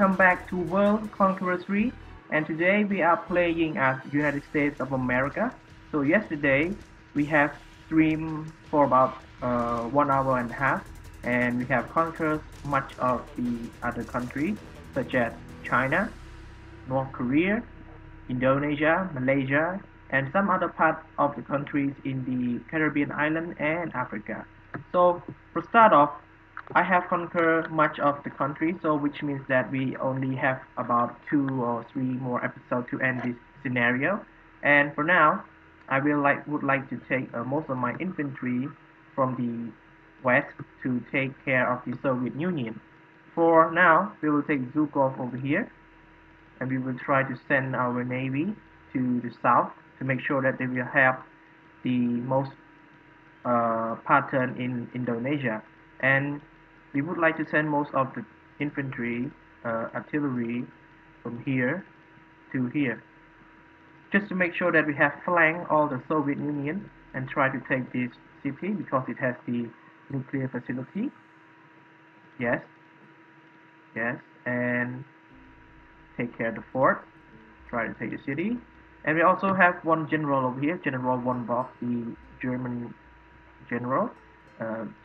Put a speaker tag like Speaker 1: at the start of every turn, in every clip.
Speaker 1: welcome back to World Conqueror 3, and today we are playing as United States of America. So yesterday we have streamed for about 1 hour and a half, and we have conquered much of the other countries such as China, North Korea, Indonesia, Malaysia, and some other parts of the countries in the Caribbean island and Africa. So for start off, I have conquered much of the country, so which means that we only have about 2 or 3 more episodes to end this scenario. And for now, would like to take most of my infantry from the west to take care of the Soviet Union. For now, we will take Zhukov over here, and we will try to send our navy to the south to make sure that they will have the most pattern in Indonesia. And we would like to send most of the infantry, artillery from here to here, just to make sure that we have flanked all the Soviet Union and try to take this city because it has the nuclear facility. Yes, yes, and take care of the fort, try to take the city. And we also have one general over here, General von Bock, the German general.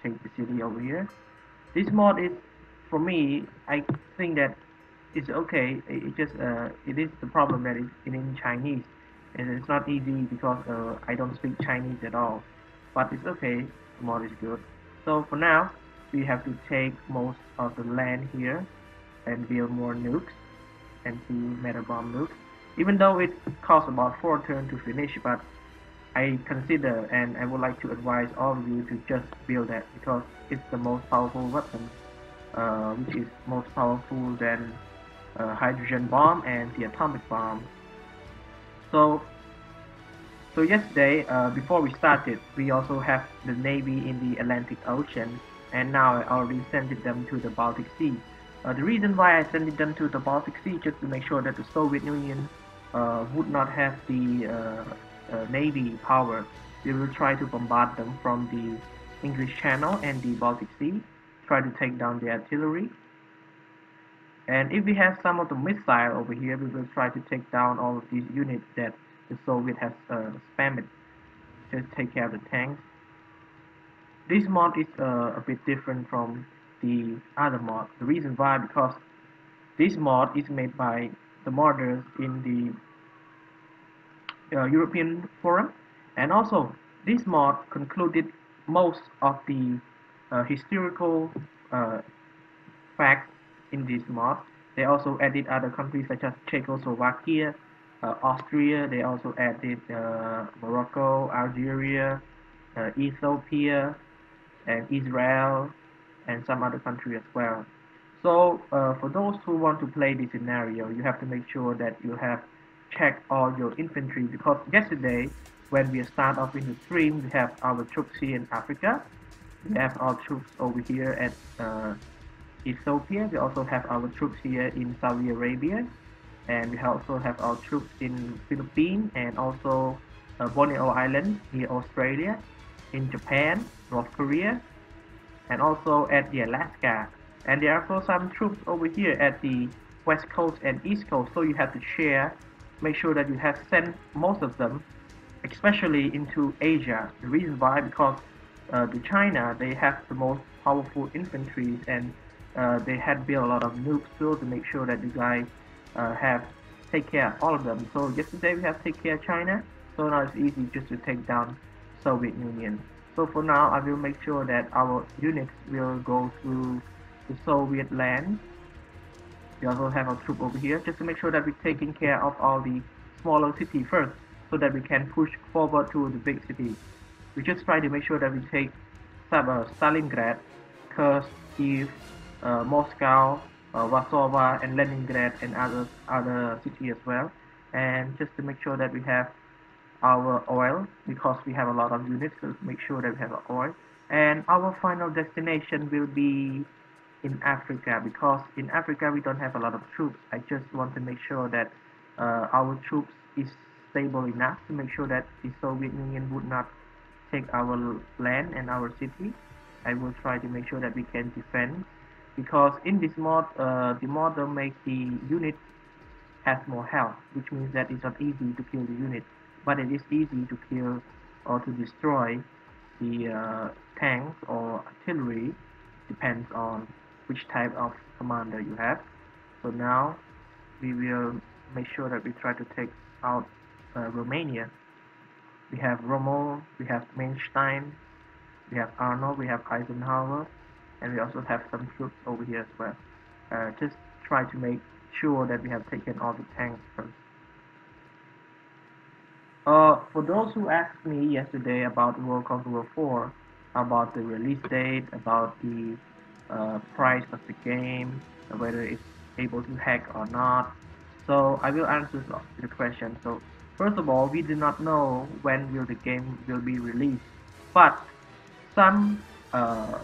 Speaker 1: Take the city over here. This mod is, for me, I think that it's okay. It is the problem that it's in Chinese, and it's not easy because I don't speak Chinese at all. But it's okay. The mod is good. So for now, we have to take most of the land here and build more nukes and 2 metal bomb nukes. Even though it costs about 4 turns to finish, but I consider and I would like to advise all of you to just build that because it's the most powerful weapon, which is most powerful than hydrogen bomb and the atomic bomb. So yesterday, before we started, we also have the Navy in the Atlantic Ocean, and now I already sent them to the Baltic Sea. The reason why I sent them to the Baltic Sea just to make sure that the Soviet Union would not have the Navy power. We will try to bombard them from the English Channel and the Baltic Sea, try to take down the artillery. And if we have some of the missile over here, we will try to take down all of these units that the Soviet has spammed. Just take care of the tanks. This mod is a bit different from the other mod. The reason why, because this mod is made by the modders in the European Forum, and also this mod concluded most of the historical facts in this mod. They also added other countries such as Czechoslovakia, Austria. They also added Morocco, Algeria, Ethiopia, and Israel, and some other country as well. So for those who want to play this scenario, you have to make sure that you have checked all your infantry, because yesterday when we start off in the stream, we have our troops here in Africa, we have our troops over here at Ethiopia, we also have our troops here in Saudi Arabia, and we also have our troops in Philippines and also Borneo Island, here Australia, in Japan, North Korea, and also at the Alaska. And there are also some troops over here at the west coast and east coast, so you have to share, make sure that you have sent most of them, especially into Asia. The reason why, because the China, they have the most powerful infantry, and they had built a lot of nukes too to make sure that you guys have take care of all of them. So yesterday we have take care of China, so now it's easy just to take down Soviet Union. So for now, I will make sure that our units will go through the Soviet land. We also have our troop over here just to make sure that we're taking care of all the smaller cities first, so that we can push forward to the big cities. We just try to make sure that we take Stalingrad, Kursk, Kiev, Moscow, Warsaw, and Leningrad, and other cities as well. And just to make sure that we have our oil, because we have a lot of units, so make sure that we have our oil. And our final destination will be in Africa, because in Africa we don't have a lot of troops. I just want to make sure that our troops is stable enough to make sure that the Soviet Union would not take our land and our city. I will try to make sure that we can defend because in this mod, the modder makes the unit has more health, which means that it's not easy to kill the unit, but it is easy to kill or to destroy the tanks or artillery, depends on which type of commander you have. So now we will make sure that we try to take out Romania. We have Rommel, we have Manstein, we have Arnold, we have Eisenhower, and we also have some troops over here as well. Just try to make sure that we have taken all the tanks first. For those who asked me yesterday about World Conqueror 4, about the release date, about the price of the game, whether it's able to hack or not, so I will answer the question. So first of all, we do not know when will the game will be released, but some uh,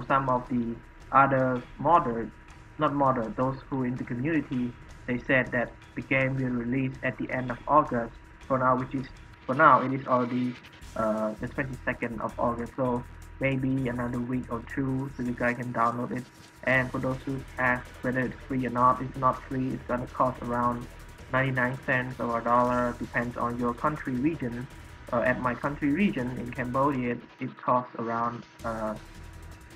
Speaker 1: some of the other modders, not modders, those who in the community, they said that the game will release at the end of August. For now, which is for now it is already the 22nd of August, so maybe another week or two, so you guys can download it. And for those who ask whether it's free or not, it's not free. It's gonna cost around 99 cents or a dollar, depends on your country region. At my country region in Cambodia, it costs around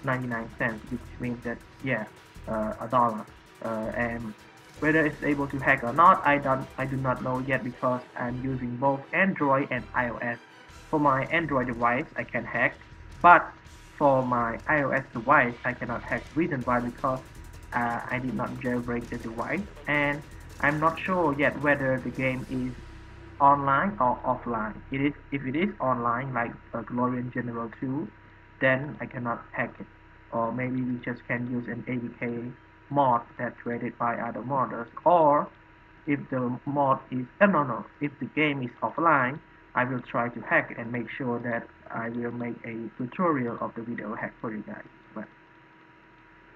Speaker 1: 99 cents, which means that, yeah, a dollar. And whether it's able to hack or not, I do not know yet, because I'm using both Android and iOS. For my Android device, I can hack, but for my iOS device, I cannot hack. Reason why? Because I did not jailbreak the device, and I'm not sure yet whether the game is online or offline. If it is online, like Glorian General 2, then I cannot hack it. Or maybe we just can use an ABK mod that's created by other modders. Or if the mod is no, if the game is offline, I will try to hack and make sure that I will make a tutorial of the video hack for you guys. But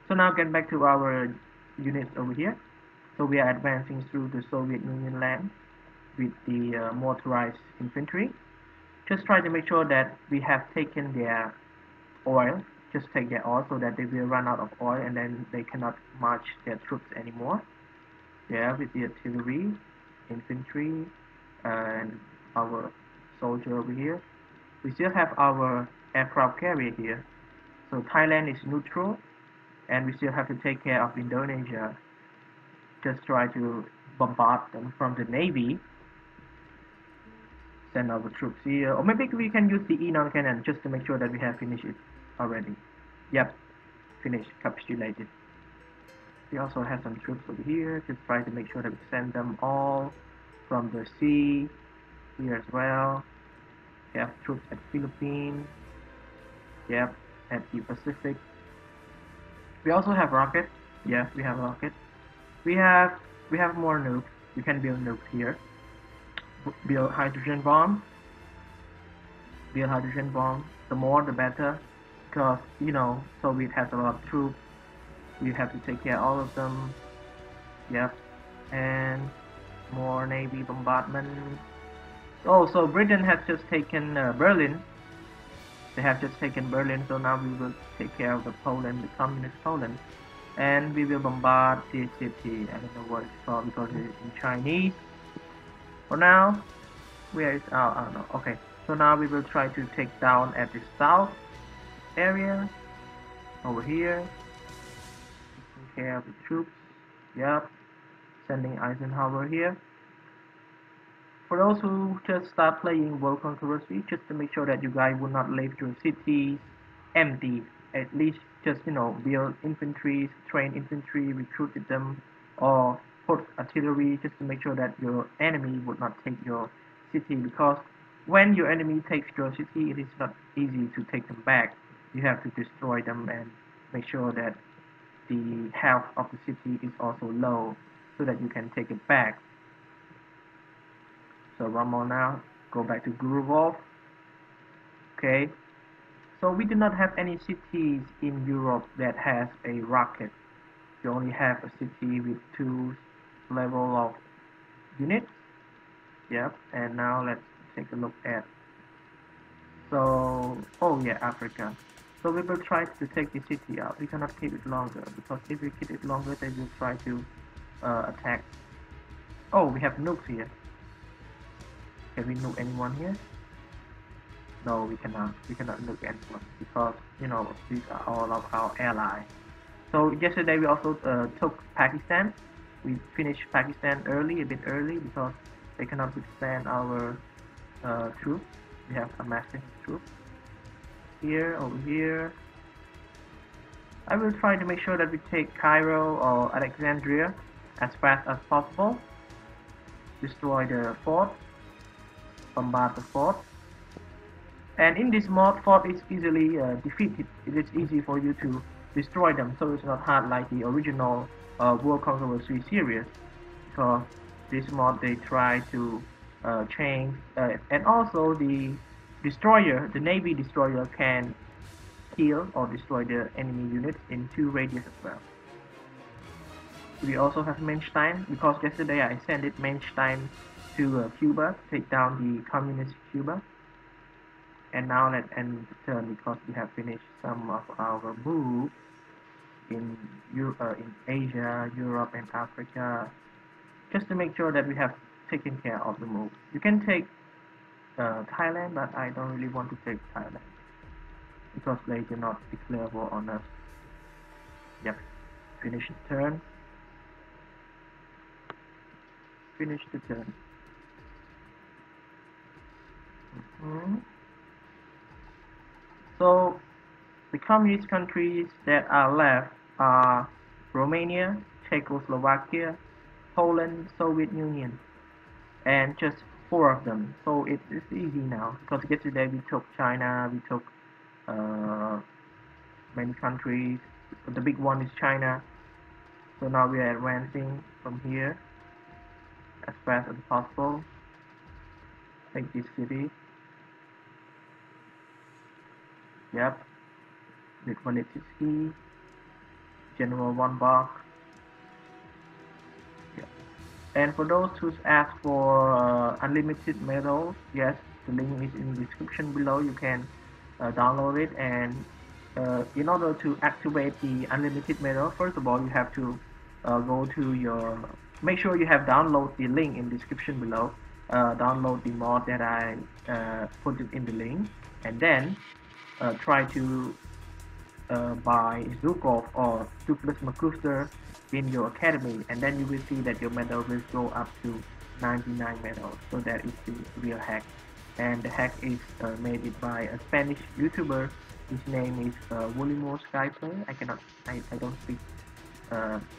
Speaker 1: so now get back to our units over here. So we are advancing through the Soviet Union land with the motorized infantry. Just try to make sure that we have taken their oil. Just take their oil so that they will run out of oil and then they cannot march their troops anymore. Yeah, with the artillery, infantry, and our soldier over here. We still have our aircraft carrier here. So Thailand is neutral, and we still have to take care of Indonesia. Just try to bombard them from the navy. Send our troops here, or maybe we can use the Enon cannon just to make sure that we have finished it already. Yep, finished, capitulated. We also have some troops over here. Just try to make sure that we send them all from the sea here as well. We have troops at Philippines. Yep, at the Pacific. We also have rockets. Yes, we have rockets. We have more nukes. We can build nukes here. Build hydrogen bomb. Build hydrogen bomb. The more the better, because Soviet has a lot of troops. We have to take care of all of them. Yep, and more navy bombardment. Oh, so Britain has just taken Berlin. They have just taken Berlin, so now we will take care of the Poland, the communist Poland, and we will bombard this city. I don't know what it's called because it's in Chinese. For now, where is I don't know. Okay, so now we will try to take down at the south area over here. Taking care of the troops. Yep, sending Eisenhower here. For those who just start playing World Conqueror 3, just to make sure that you guys will not leave your city empty. At least just build infantry, train infantry, recruited them, or put artillery just to make sure that your enemy would not take your city. Because when your enemy takes your city, it is not easy to take them back. You have to destroy them and make sure that the health of the city is also low so that you can take it back. So one more now, go back to Guruvov. Okay, so we do not have any cities in Europe that has a rocket. You only have a city with 2 level of units. Yep, and now let's take a look at, oh yeah, Africa. So we will try to take the city out. We cannot keep it longer, because if we keep it longer, they will try to attack. Oh, we have nukes here. Can we nuke anyone here? No, we cannot. We cannot nuke anyone, because you know these are all of our allies. So yesterday we also took Pakistan. We finished Pakistan a bit early, because they cannot withstand our troops. We have a massive troops here, over here. I will try to make sure that we take Cairo or Alexandria as fast as possible. Destroy the fort, bombard the fort. And in this mod, fort is easily defeated. It is easy for you to destroy them, so it's not hard like the original World Conqueror 3 series. Because this mod they try to change, and also the destroyer, the Navy destroyer, can kill or destroy the enemy units in 2 radius as well. We also have Manstein, because yesterday I sent it Manstein to Cuba, take down the communist Cuba. And now let's end the turn, because we have finished some of our moves in Asia, Europe, and Africa, just to make sure that we have taken care of the move. You can take Thailand, but I don't really want to take Thailand, because they do not declare war on us. Yep, finish the turn. Finish the turn. So the communist countries that are left are Romania, Czechoslovakia, Poland, Soviet Union, and just 4 of them. So it's easy now, because yesterday we took China, we took many countries. The big one is China. So now we are advancing from here as fast as possible. Take this city. Yep. With Valetsky, General Von Bach. Yep. And for those who ask for unlimited medals, yes, the link is in the description below. You can download it, and in order to activate the unlimited medal, first of all you have to go to your, make sure you have download the link in the description below. Download the mod that I put it in the link, and then try to buy Zukov or Douglas MacArthur in your academy, and then you will see that your medal will go up to 99 medals. So that is the real hack, and the hack is made it by a Spanish YouTuber. His name is Wulimor Skyplay. I don't speak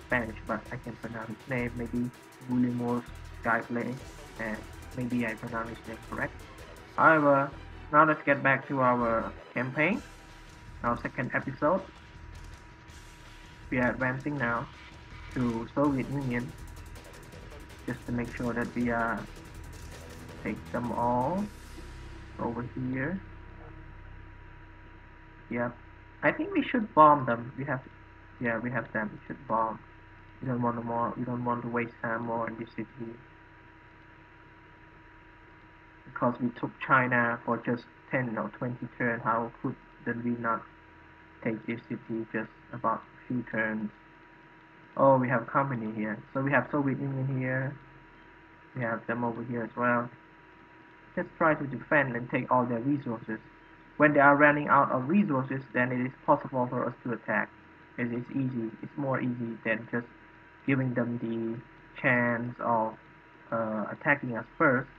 Speaker 1: Spanish, but I can pronounce his name. Maybe Wulimor Skyplay, and maybe I pronounce his name correct. However, now let's get back to our campaign, our second episode. We are advancing now to Soviet Union, just to make sure that we take them all over here. Yep, I think we should bomb them. We have them. We should bomb. We don't want more. We don't want to waste time more in this city, because we took China for just 10 or 20 turns. How could we not take this city just about a few turns? Oh, we have company here. So we have Soviet Union here. We have them over here as well. Just try to defend and take all their resources. When they are running out of resources, then it is possible for us to attack. It's easy. It's more easy than just giving them the chance of attacking us first.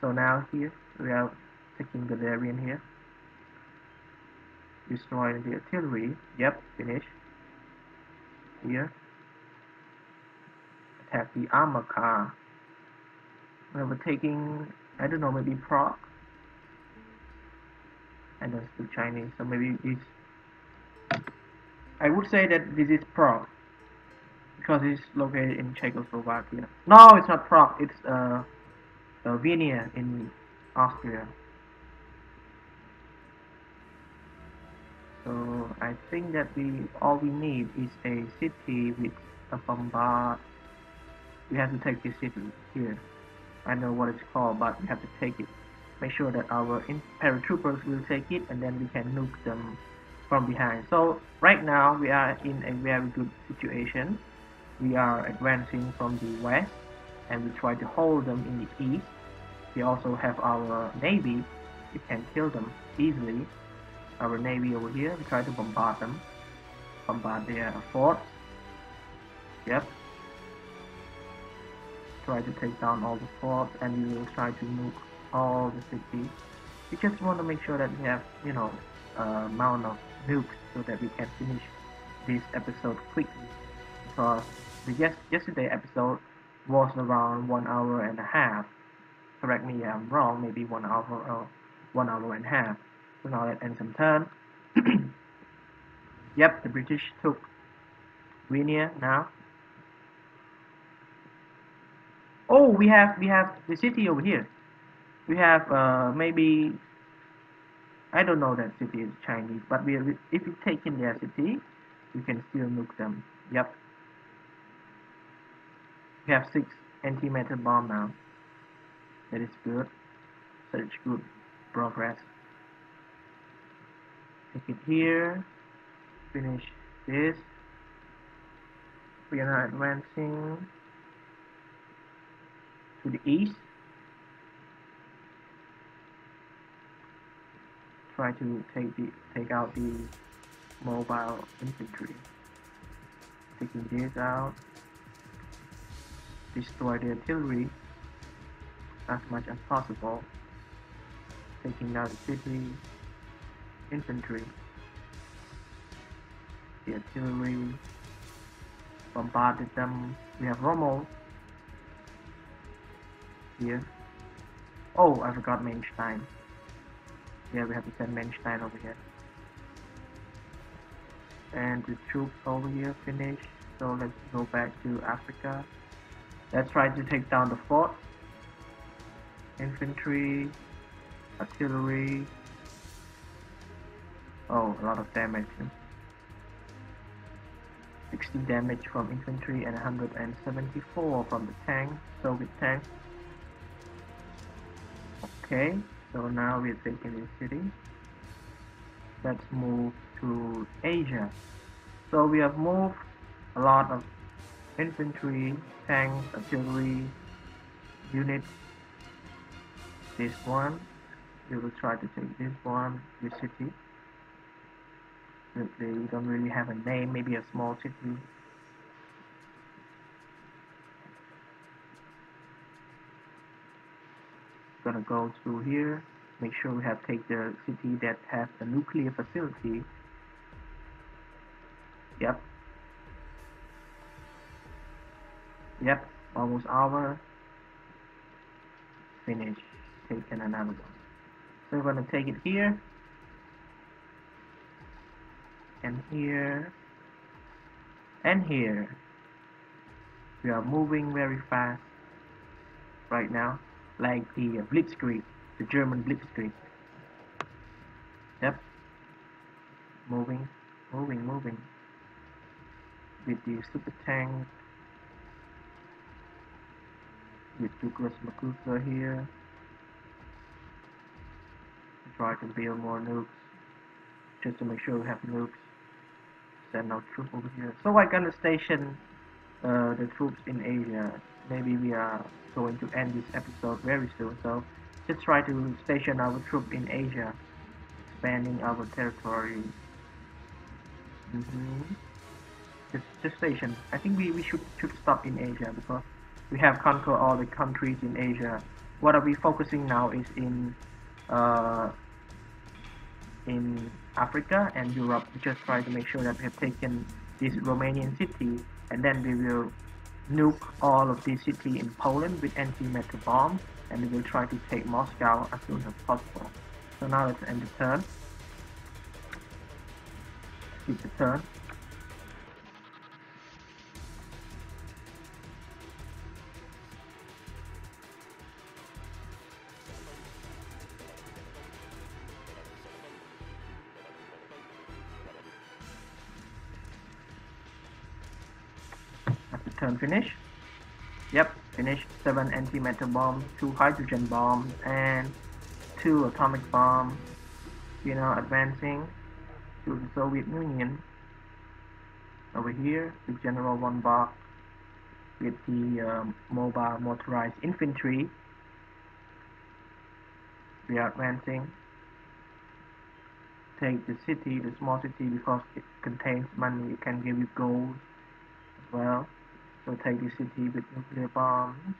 Speaker 1: So now here we are taking the Darien here. Destroying the artillery. Yep, finish. Here. Attack the armor car. We're taking, I don't know, maybe Prague. I don't speak Chinese, so maybe it's, I would say that this is Prague, because it's located in Czechoslovakia. No, it's not Prague. It's Vienna in Austria. So I think that all we need is a city with a bombard. We have to take this city here. I know what it's called, but we have to take it. make sure that our paratroopers will take it, and then we can nuke them from behind. So right now we are in a very good situation. We are advancing from the west, and we try to hold them in the east. We also have our navy. We can kill them easily. Our navy over here, we try to bombard them, bombard their forts. Yep. Try to take down all the forts, and we will try to nuke all the cities. We just want to make sure that we have, amount of nukes so that we can finish this episode quickly. Because the yesterday episode was around 1 hour and a half. Correct me if I'm wrong. Maybe 1 hour or 1 hour and a half. So now let's end some turn. Yep, the British took Vienna now. Oh, we have the city over here. We have maybe, I don't know that city is Chinese, but if we take in their city, we can still nuke them. Yep. We have 6 anti-metal bomb now. That is good. Such good progress. Take it here. Finish this. We are now advancing to the east. Try to take out the mobile infantry. Taking this out. Destroy the artillery as much as possible. Taking down the city. Infantry. The artillery. Bombarded them. We have Rommel here. Oh, I forgot Mainstein. Yeah, we have to send Mainstein over here. And the troops over here finished. So let's go back to Africa. Let's try to take down the fort. Infantry, artillery. Oh, a lot of damage. 60 damage from infantry and 174 from the tank, Soviet tank. Okay, so now we're taking this city. Let's move to Asia. So we have moved a lot of infantry, tanks, artillery units. This one, we will try to take this one, this city. They don't really have a name, maybe a small city. Gonna go through here, make sure we have take the city that has the nuclear facility. Yep. Yep, almost hour. Finish. Taking another one. So we're gonna take it here. And here. And here. We are moving very fast right now. Like the Blitzkrieg, the German Blitzkrieg. Yep. Moving. With the super tank. With Douglas MacArthur here. Try to build more nukes. Just to make sure we have nukes. Send our troops over here. So I'm gonna station the troops in Asia. Maybe we are going to end this episode very soon. So just try to station our troops in Asia. Expanding our territory. Just station. I think we should stop in Asia because we have conquered all the countries in Asia. What are we focusing now is in Africa and Europe. We just try to make sure that we have taken this Romanian city, and then we will nuke all of these cities in Poland with anti-metal bombs, and we will try to take Moscow as soon as possible. So now let's end the turn. Skip the turn. Turn finish. Yep, finish. 7 anti-metal bombs, 2 hydrogen bombs, and 2 atomic bombs. We are now advancing to the Soviet Union. Over here, the General Von Bach with the mobile motorized infantry. We are advancing. Take the city, the small city, because it contains money. It can give you gold as well. So take the city with nuclear bombs.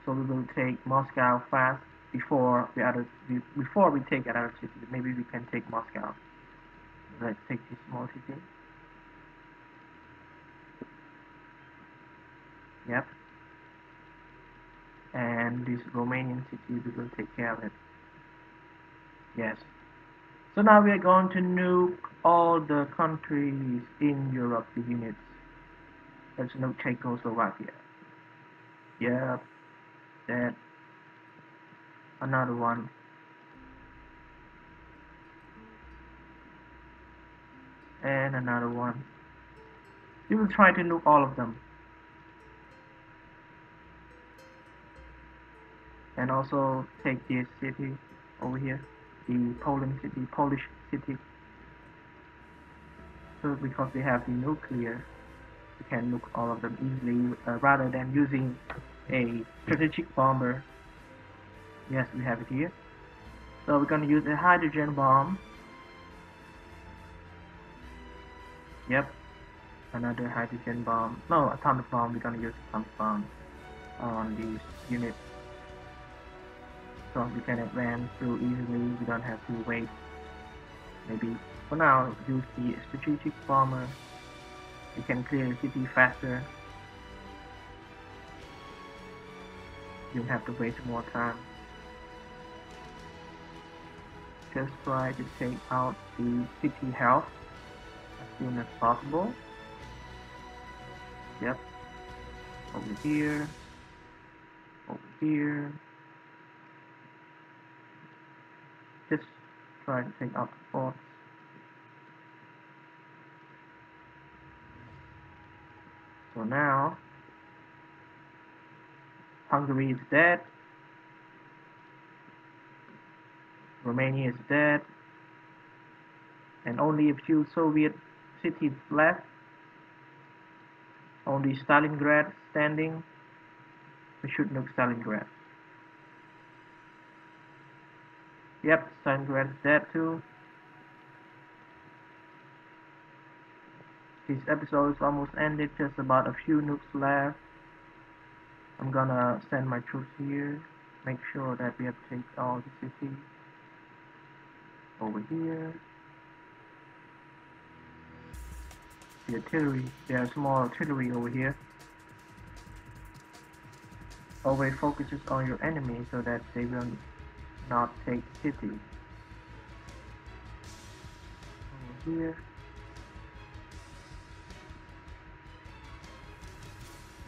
Speaker 1: So we will take Moscow fast before we take another city. Maybe we can take Moscow. Let's take this small city. Yep. And this Romanian city, we will take care of it. Yes. So now we are going to nuke all the countries in Europe, the units. Let's nuke Czechoslovakia. Yep. That. Another one. And another one. We will try to nuke all of them. And also take this city over here, the Polish city. So because we have the nuclear, we can nuke all of them easily rather than using a strategic bomber. Yes, we have it here. So we're going to use a hydrogen bomb. Yep, another hydrogen bomb. No, atomic bomb. We're going to use atomic bomb on these units. So we can advance through easily. We don't have to wait. Maybe for now, use the strategic bomber. You can clear the city faster. You don't have to waste more time. Just try to take out the city health as soon as possible. Yep. Over here. Over here. Just try to take out the forts. So now, Hungary is dead. Romania is dead. And only a few Soviet cities left. Only Stalingrad standing. We should nuke Stalingrad. Yep, Stalingrad is dead too. This episode is almost ended, just about a few nukes left. I'm gonna send my troops here, make sure that we have taken all the cities. Over here. The artillery, there are small artillery over here. Always focuses on your enemy so that they will not take city. Over here.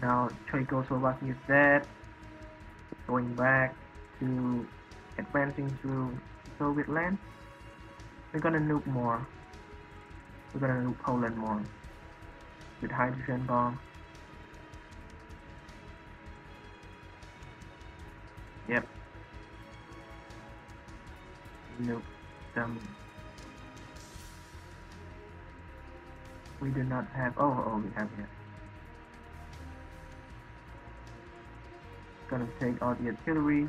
Speaker 1: Now Czechoslovakia is dead. Going back to advancing through Soviet land. We're gonna nuke more. We're gonna nuke Poland more with hydrogen bomb. Yep. Nuke them. We do not have. Oh, we have here. Gonna take all the artillery.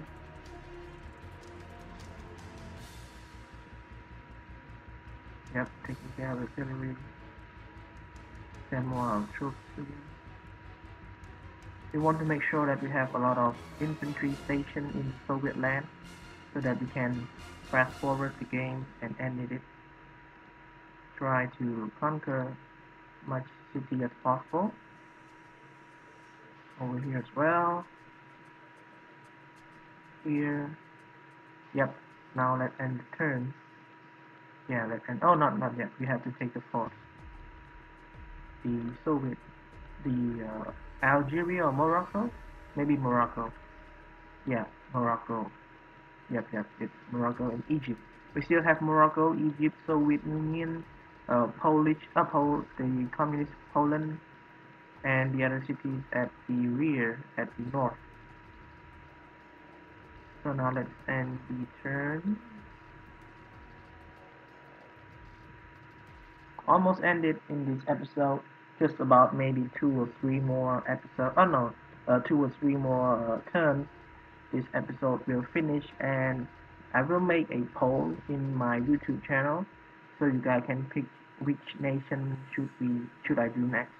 Speaker 1: Yep, taking care of artillery. Send more troops to you. We want to make sure that we have a lot of infantry stationed in Soviet land so that we can fast forward the game and end it. Try to conquer as much city as possible. Over here as well. Here. Yep. Now let's end the turn. Yeah, let's end. Oh, not yet. We have to take the fort. The Soviet, the Algeria or Morocco? Maybe Morocco. Yeah, Morocco. Yep. It's Morocco and Egypt. We still have Morocco, Egypt, Soviet Union, the communist Poland, and the other cities at the rear, at the north. So now let's end the turn. Almost ended in this episode. Just about maybe 2 or 3 more episodes. Oh no, 2 or 3 more turns. This episode will finish, and I will make a poll in my YouTube channel, so you guys can pick which nation should I do next.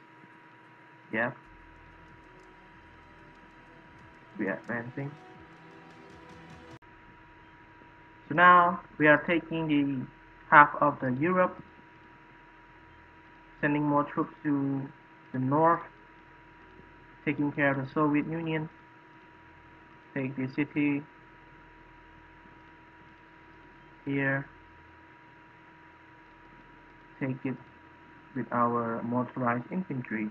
Speaker 1: Yeah, we are advancing. So now we are taking the half of the Europe, sending more troops to the north, taking care of the Soviet Union, take the city here, take it with our motorized infantry.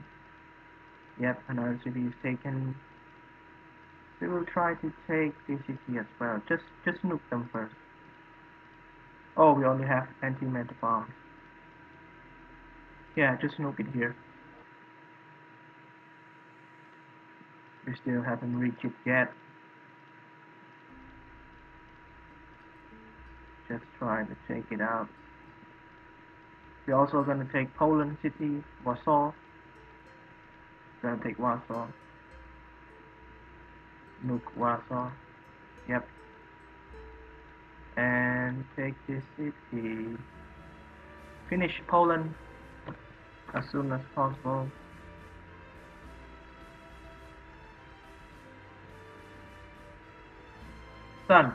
Speaker 1: Yep, another city is taken. We will try to take this city as well. Just nuke them first. Oh, we only have anti-matter bombs. Yeah, just nuke it here. We still haven't reached it yet. Just try to take it out. We're also gonna take Poland city, Warsaw. Gonna take Warsaw. Nuke Warsaw. Yep. And take this city. Finish Poland as soon as possible. Done.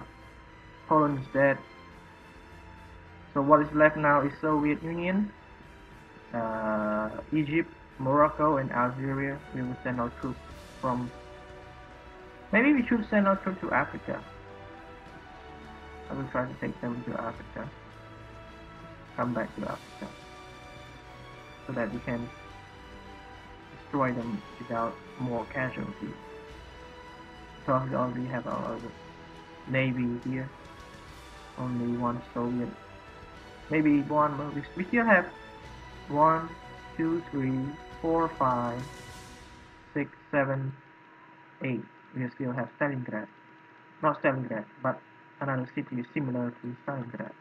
Speaker 1: Poland is dead. So what is left now is Soviet Union, Egypt, Morocco, and Algeria. We will send our troops from. Maybe we should send our troops to Africa. I will try to take them to Africa. Come back to Africa, so that we can destroy them without more casualties. Because we already have our navy here. Only one Soviet. Maybe one more. We still have 1, 2, 3, 4, 5, 6, 7, 8. We still have Stalingrad. Not Stalingrad, but another city similar to Stalingrad.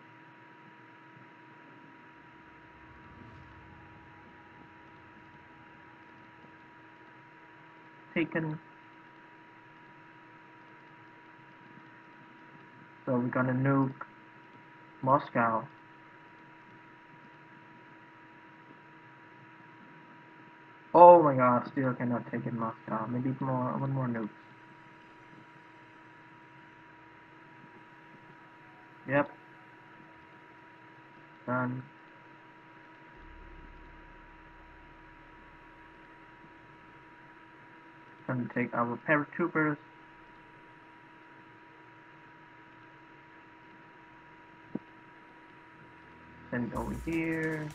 Speaker 1: Taken. So we're gonna nuke Moscow. Oh my god, still cannot take it Moscow. Maybe one more nuke. Yep. Done. Gonna take our paratroopers. Send it over here.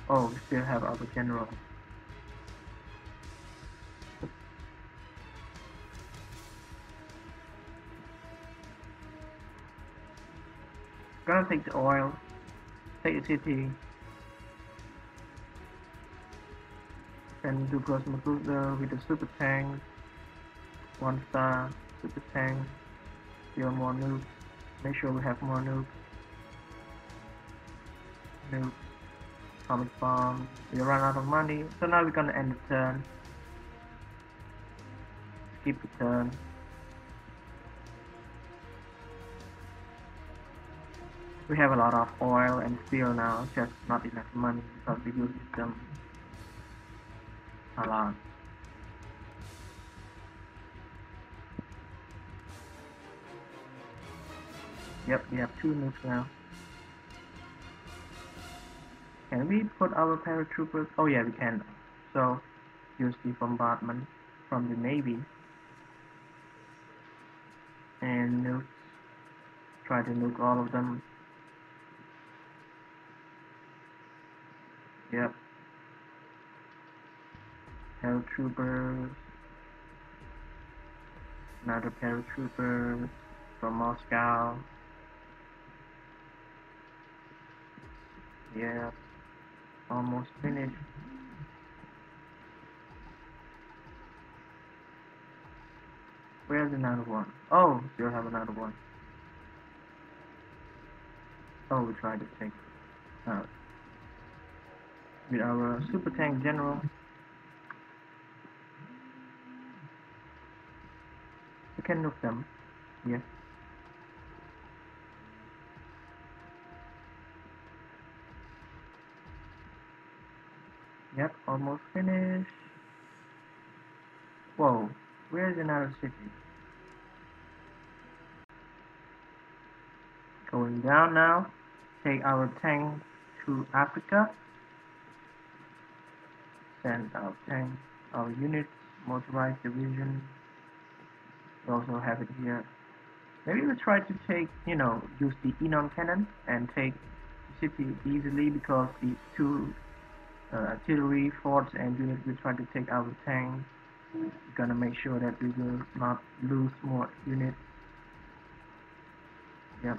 Speaker 1: Oh, we still have our general. Gonna take the oil. Take the city. Send Douglas MacArthur with the super tank. 1-star super tank. Still more nukes. Make sure we have more nukes. Nukes. Atomic bomb. We run out of money. So now we're gonna end the turn. Skip the turn. We have a lot of oil and steel now, just not enough money because we use them a lot. Yep, we have 2 nukes now. Can we put our paratroopers? Oh yeah, we can. So use the bombardment from the navy and nukes. Try to nuke all of them. Yep. Paratroopers. Another paratrooper from Moscow. Yeah, almost finished. Where's another one? Oh, still have another one. Oh, we tried to take out with our super tank general. We can nuke them. Yes. Yep, almost finished. Whoa, where's another city? Going down now. Take our tank to Africa. Send our tank, our units, motorized division. We also have it here. Maybe we try to take, use the Enon cannon and take the city easily because the two artillery forts and units will try to take our tank. We're gonna make sure that we will not lose more units. Yep.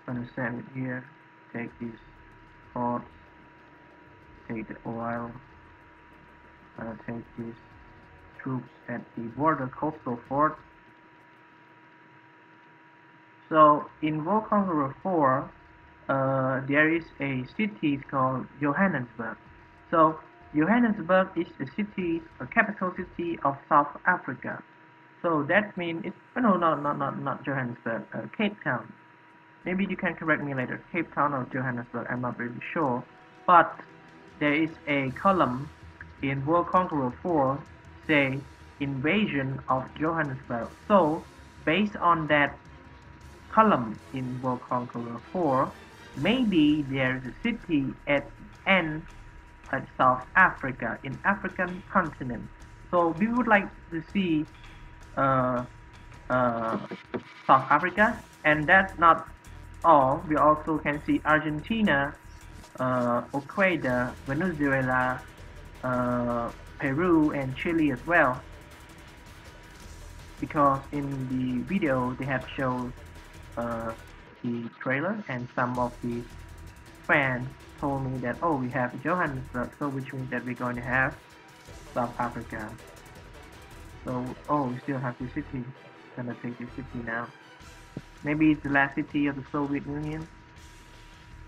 Speaker 1: Gonna send it here. Take these forts. Take the oil. Gonna take these troops at the border coastal fort. So in World Conqueror 4, there is a city called Johannesburg. So Johannesburg is a capital city of South Africa. So that means it's no, not Johannesburg, Cape Town. Maybe you can correct me later. Cape Town or Johannesburg, I'm not really sure. But there is a column in World Conqueror 4 say invasion of Johannesburg. So based on that column in World Conqueror 4, maybe there's a city at the end at South Africa in African continent. So we would like to see uh, uh, South Africa, and that's not all. We also can see Argentina, Ecuador, Venezuela, Peru, and Chile as well. Because in the video they have shown the trailer, and some of the fans told me that, oh, we have Johannesburg, so which means that we're going to have South Africa. So, oh, we still have the city. Gonna take the city now. Maybe it's the last city of the Soviet Union.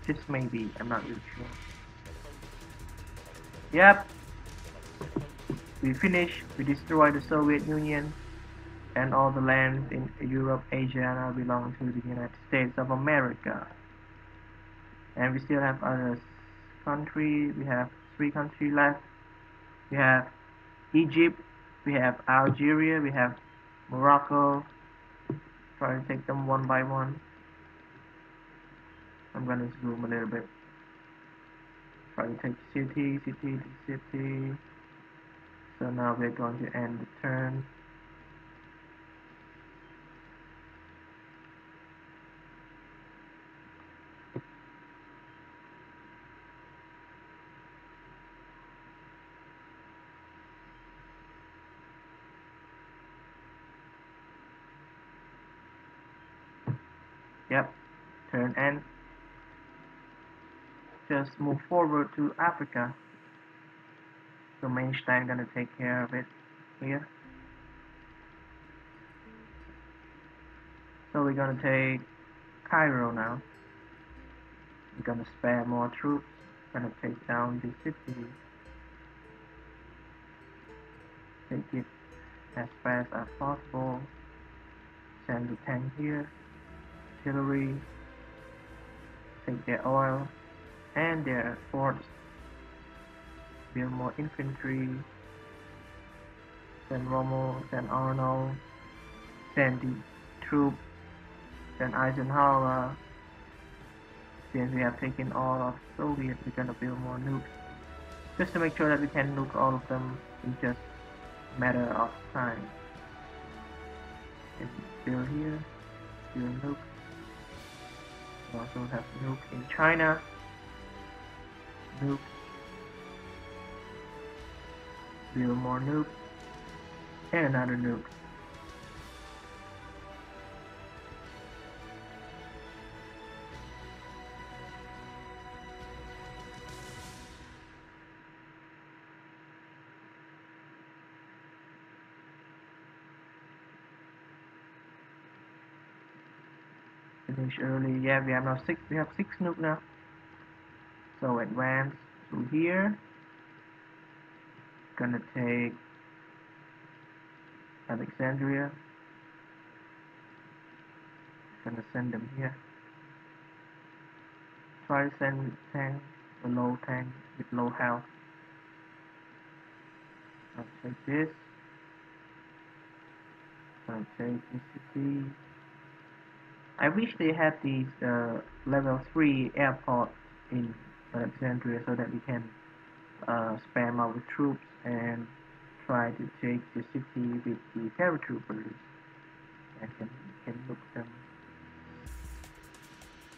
Speaker 1: Just maybe, I'm not really sure. Yep, we finished. We destroyed the Soviet Union, and all the lands in Europe, Asia now belong to the United States of America. And we still have other countries. We have 3 countries left. We have Egypt, we have Algeria, we have Morocco. Try to take them one by one. I'm gonna zoom a little bit. Try to take city, city, city. So now we're going to end the turn. Yep, turn end. Just move forward to Africa. So Mainstein gonna take care of it here. So we're gonna take Cairo now. We're gonna spare more troops. Gonna take down the city. Take it as fast as possible. Send the tank here. Artillery. Take their oil and their forts. Build more infantry. Send Rommel, send Arnold, send the troops, send Eisenhower. Since we have taken all of Soviet, we're gonna build more nukes. Just to make sure that we can nuke all of them in just a matter of time. It's still here, still nuke. We also have nuke in China. Nuke. Build more nuke. And another nuke. Finish early. Yeah, we have now six. We have six nuke now. So advance through here. Gonna take Alexandria. Gonna send them here. Try to send tank, a low tank with low health. I'll take this. I'll take this city. I wish they had these level 3 airport in Alexandria so that we can spam our troops and try to take the city with the paratroopers and can look them,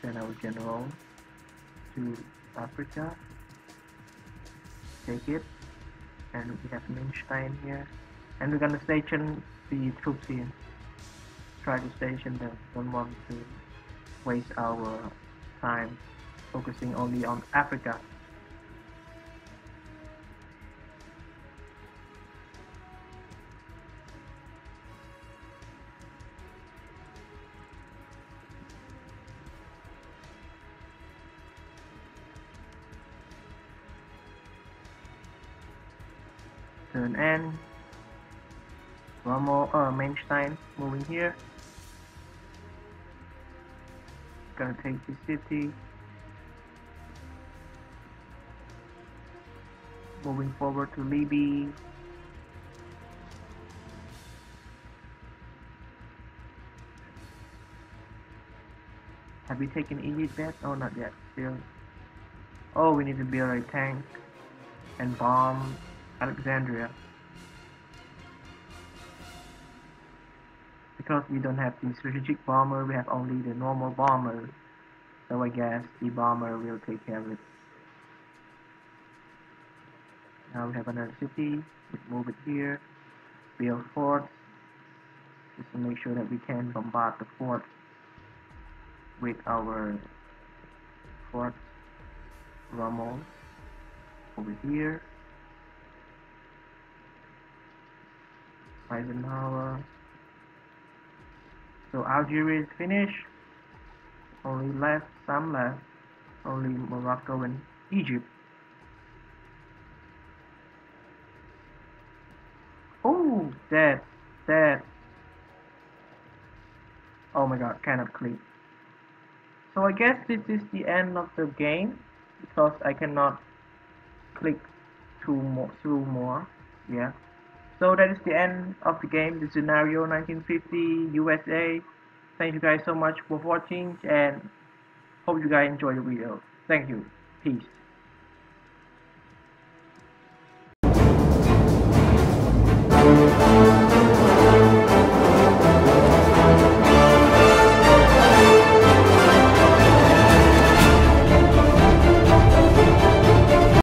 Speaker 1: send our general to Africa, take it, and we have Minstein here, and we're gonna station the troops here, try to station them, don't want to waste our time focusing only on Africa. Turn N, Mainstein moving here, gonna take the city, moving forward to Libya. Have we taken Egypt yet? Oh, not yet, still. Oh, we need to build a tank and bomb Alexandria. Because we don't have the strategic bomber, we have only the normal bomber. So I guess the bomber will take care of it. Now we have another city, let's move it here, build forts, just to make sure that we can bombard the fort with our fort Rommel over here. Eisenhower. So Algeria is finished. Only left, some left. Only Morocco and Egypt. Oh, dead. Oh my god, cannot click. So I guess this is the end of the game because I cannot click through more. Yeah. So that is the end of the game, the scenario 1950 USA. Thank you guys so much for watching and hope you guys enjoy the video. Thank you. Peace.